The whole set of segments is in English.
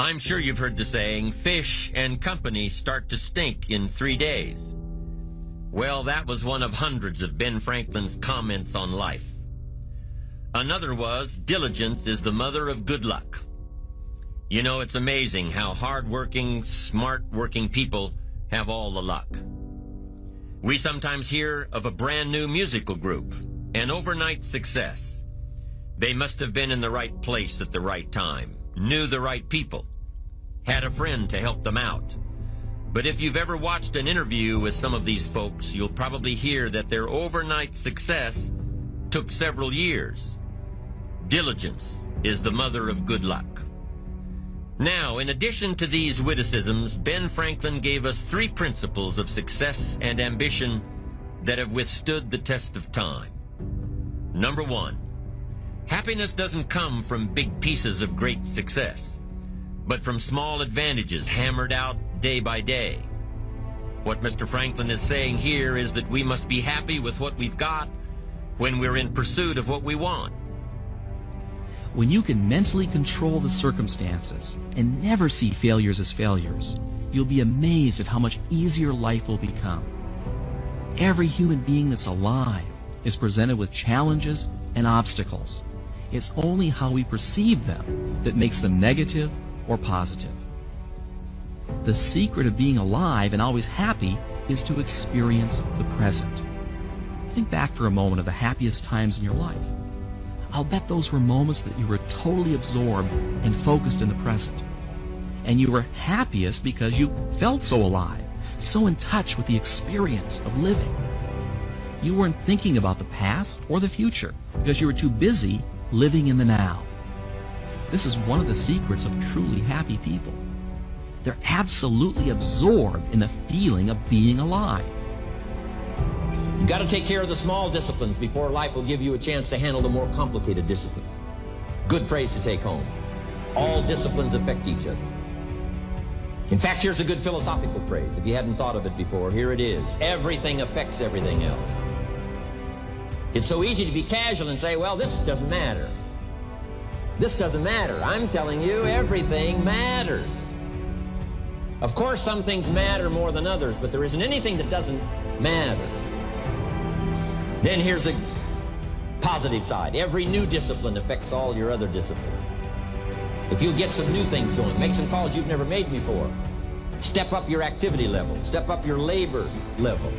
I'm sure you've heard the saying, fish and company start to stink in 3 days. Well, that was one of hundreds of Ben Franklin's comments on life. Another was, diligence is the mother of good luck. You know, it's amazing how hard-working, smart-working people have all the luck. We sometimes hear of a brand new musical group, an overnight success. They must have been in the right place at the right time, knew the right people, had a friend to help them out. But if you've ever watched an interview with some of these folks, you'll probably hear that their overnight success took several years. Diligence is the mother of good luck. Now, in addition to these witticisms, Ben Franklin gave us 3 principles of success and ambition that have withstood the test of time. Number 1, happiness doesn't come from big pieces of great success, but from small advantages hammered out day by day. What Mr. Franklin is saying here is that we must be happy with what we've got when we're in pursuit of what we want. When you can mentally control the circumstances and never see failures as failures, you'll be amazed at how much easier life will become. Every human being that's alive is presented with challenges and obstacles. It's only how we perceive them that makes them negative or positive. The secret of being alive and always happy is to experience the present. Think back for a moment of the happiest times in your life. I'll bet those were moments that you were totally absorbed and focused in the present. And you were happiest because you felt so alive, so in touch with the experience of living. You weren't thinking about the past or the future because you were too busy living in the now. This is one of the secrets of truly happy people. They're absolutely absorbed in the feeling of being alive. You've got to take care of the small disciplines before life will give you a chance to handle the more complicated disciplines. Good phrase to take home. All disciplines affect each other. In fact, here's a good philosophical phrase. If you hadn't thought of it before, here it is. Everything affects everything else. It's so easy to be casual and say, well, this doesn't matter. This doesn't matter. I'm telling you, everything matters. Of course, some things matter more than others, but there isn't anything that doesn't matter. Then here's the positive side. Every new discipline affects all your other disciplines. If you'll get some new things going, make some calls you've never made before, step up your activity level, step up your labor level,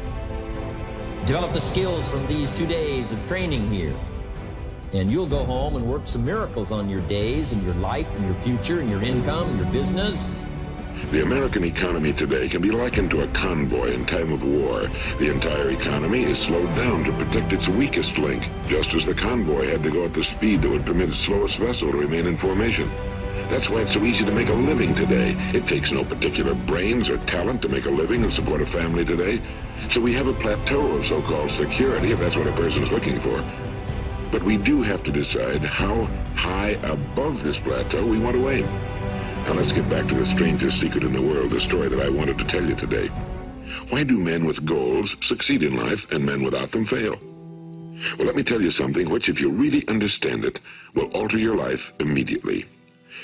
develop the skills from these 2 days of training here, and you'll go home and work some miracles on your days and your life and your future and your income, your business. The American economy today can be likened to a convoy in time of war. The entire economy is slowed down to protect its weakest link, just as the convoy had to go at the speed that would permit its slowest vessel to remain in formation. That's why it's so easy to make a living today. It takes no particular brains or talent to make a living and support a family today. So we have a plateau of so-called security, if that's what a person is looking for. But we do have to decide how high above this plateau we want to aim. Now let's get back to the strangest secret in the world, the story that I wanted to tell you today. Why do men with goals succeed in life and men without them fail? Well, let me tell you something which, if you really understand it, will alter your life immediately.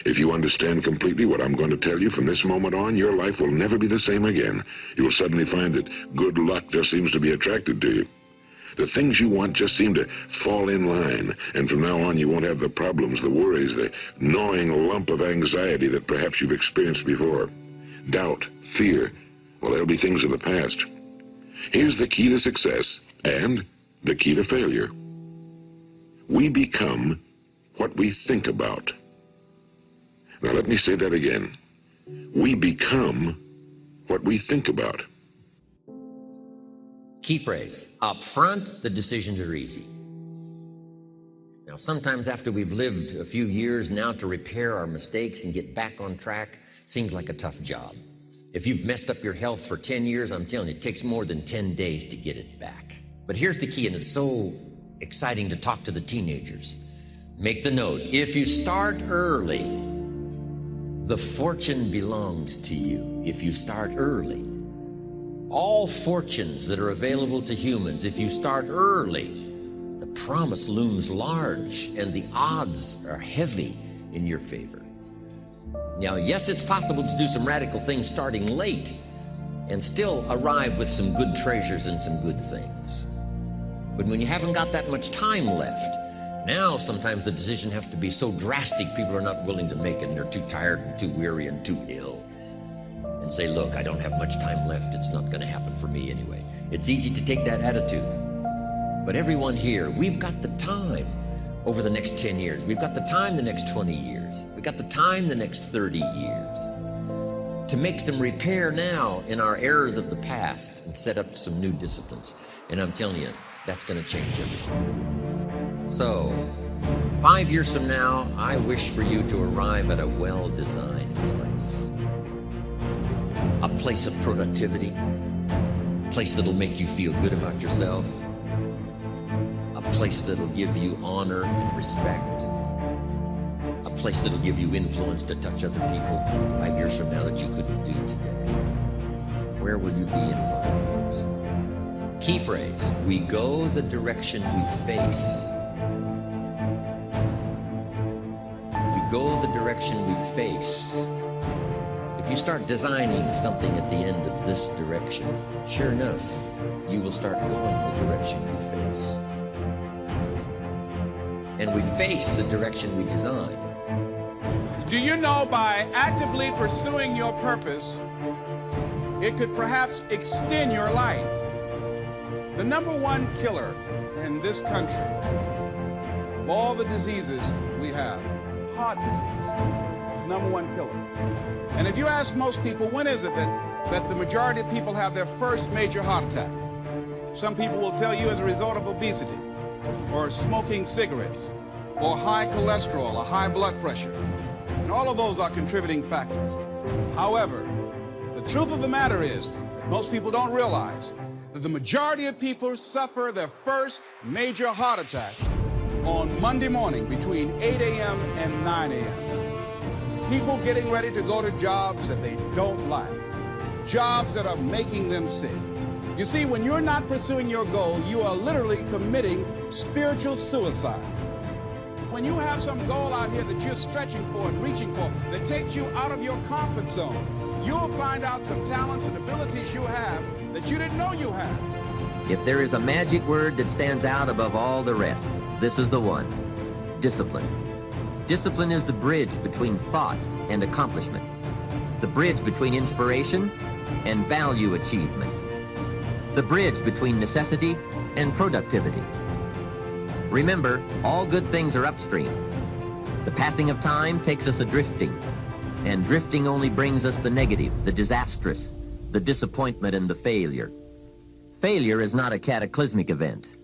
If you understand completely what I'm going to tell you from this moment on, your life will never be the same again. You'll suddenly find that good luck just seems to be attracted to you. The things you want just seem to fall in line, and from now on you won't have the problems, the worries, the gnawing lump of anxiety that perhaps you've experienced before. Doubt, fear, well, they'll be things of the past. Here's the key to success and the key to failure. We become what we think about. Now let me say that again. We become what we think about. Key phrase, up front, the decisions are easy. Now, sometimes after we've lived a few years now, to repair our mistakes and get back on track seems like a tough job. If you've messed up your health for 10 years, I'm telling you, it takes more than 10 days to get it back. But here's the key, and it's so exciting to talk to the teenagers. Make the note, if you start early, the fortune belongs to you. If you start early. All fortunes that are available to humans, if you start early, the promise looms large and the odds are heavy in your favor. Now, yes, it's possible to do some radical things starting late and still arrive with some good treasures and some good things. But when you haven't got that much time left, now sometimes the decision has to be so drastic people are not willing to make it, and they're too tired and too weary and too ill. And say, look, I don't have much time left. It's not going to happen for me anyway. It's easy to take that attitude. But everyone here, we've got the time over the next 10 years. We've got the time the next 20 years. We've got the time the next 30 years to make some repair now in our errors of the past and set up some new disciplines. And I'm telling you, that's going to change everything. So, 5 years from now, I wish for you to arrive at a well-designed place. A place of productivity, a place that'll make you feel good about yourself, a place that'll give you honor and respect, a place that'll give you influence to touch other people 5 years from now that you couldn't do today. Where will you be in 5 years? Key phrase, we go the direction we face. We go the direction we face. If you start designing something at the end of this direction, sure enough, you will start going the direction you face. And we face the direction we design. Do you know by actively pursuing your purpose, it could perhaps extend your life? The number one killer in this country of all the diseases we have, heart disease, is the number one killer. And if you ask most people, when is it that the majority of people have their first major heart attack? Some people will tell you as a result of obesity, or smoking cigarettes, or high cholesterol, or high blood pressure. And all of those are contributing factors. However, the truth of the matter is that most people don't realize that the majority of people suffer their first major heart attack on Monday morning between 8 a.m. and 9 a.m. People getting ready to go to jobs that they don't like, jobs that are making them sick. You see, when you're not pursuing your goal, you are literally committing spiritual suicide. When you have some goal out here that you're stretching for and reaching for that takes you out of your comfort zone, you'll find out some talents and abilities you have that you didn't know you had. If there is a magic word that stands out above all the rest, this is the one: discipline. Discipline is the bridge between thought and accomplishment, the bridge between inspiration and value achievement, the bridge between necessity and productivity. Remember, all good things are upstream. The passing of time takes us a-drifting, and drifting only brings us the negative, the disastrous, the disappointment, and the failure. Failure is not a cataclysmic event.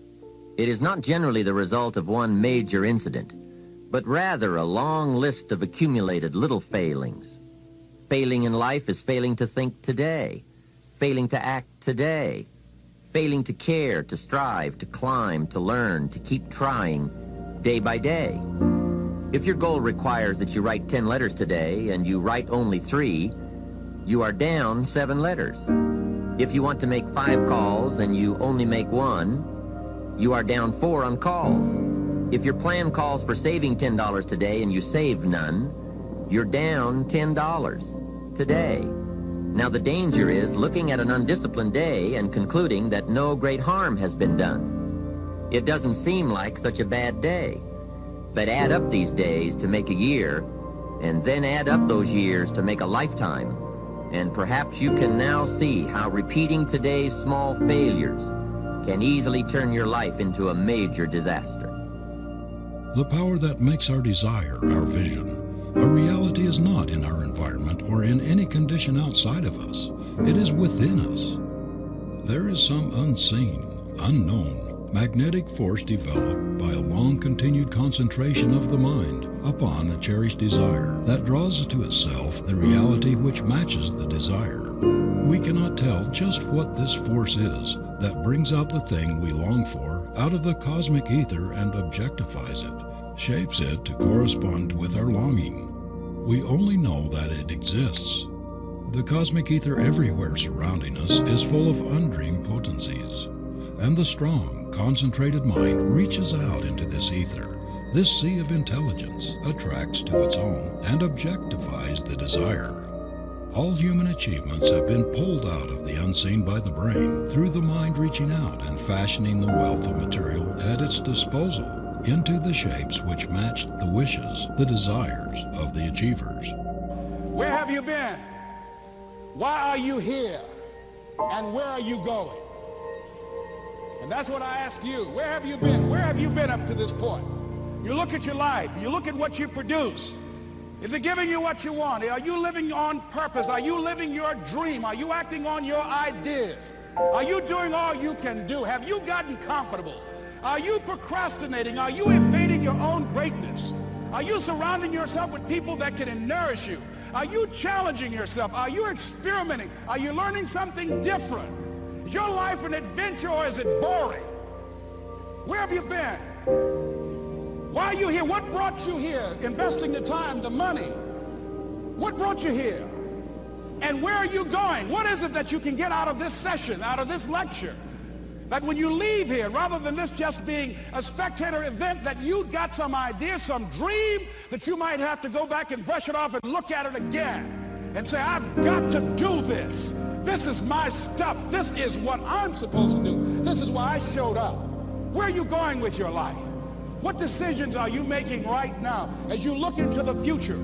It is not generally the result of one major incident, but rather a long list of accumulated little failings. Failing in life is failing to think today, failing to act today, failing to care, to strive, to climb, to learn, to keep trying day by day. If your goal requires that you write 10 letters today and you write only 3, you are down 7 letters. If you want to make 5 calls and you only make 1, you are down 4 on calls. If your plan calls for saving $10 today and you save none, you're down $10 today. Now the danger is looking at an undisciplined day and concluding that no great harm has been done. It doesn't seem like such a bad day. But add up these days to make a year, and then add up those years to make a lifetime. And perhaps you can now see how repeating today's small failures can easily turn your life into a major disaster. The power that makes our desire our vision. Our reality is not in our environment or in any condition outside of us. It is within us. There is some unseen, unknown, magnetic force developed by a long continued concentration of the mind upon a cherished desire that draws to itself the reality which matches the desire. We cannot tell just what this force is that brings out the thing we long for out of the cosmic ether and objectifies it, shapes it to correspond with our longing. We only know that it exists. The cosmic ether everywhere surrounding us is full of undreamed potencies, and the strong, concentrated mind reaches out into this ether, This sea of intelligence attracts to its own and objectifies the desire. All human achievements have been pulled out of the unseen by the brain through the mind reaching out and fashioning the wealth of material at its disposal into the shapes which matched the wishes, the desires of the achievers. Where have you been? Why are you here? And where are you going? And that's what I ask you. Where have you been? Where have you been up to this point? You look at your life. You look at what you produce. Is it giving you what you want? Are you living on purpose? Are you living your dream? Are you acting on your ideas? Are you doing all you can do? Have you gotten comfortable? Are you procrastinating? Are you invading your own greatness? Are you surrounding yourself with people that can nourish you? Are you challenging yourself? Are you experimenting? Are you learning something different? Is your life an adventure or is it boring? Where have you been? Why are you here? What brought you here? Investing the time, the money. What brought you here? And where are you going? What is it that you can get out of this session, out of this lecture? That when you leave here, rather than this just being a spectator event, that you got some idea, some dream, that you might have to go back and brush it off and look at it again and say, I've got to do this. This is my stuff. This is what I'm supposed to do. This is why I showed up. Where are you going with your life? What decisions are you making right now as you look into the future?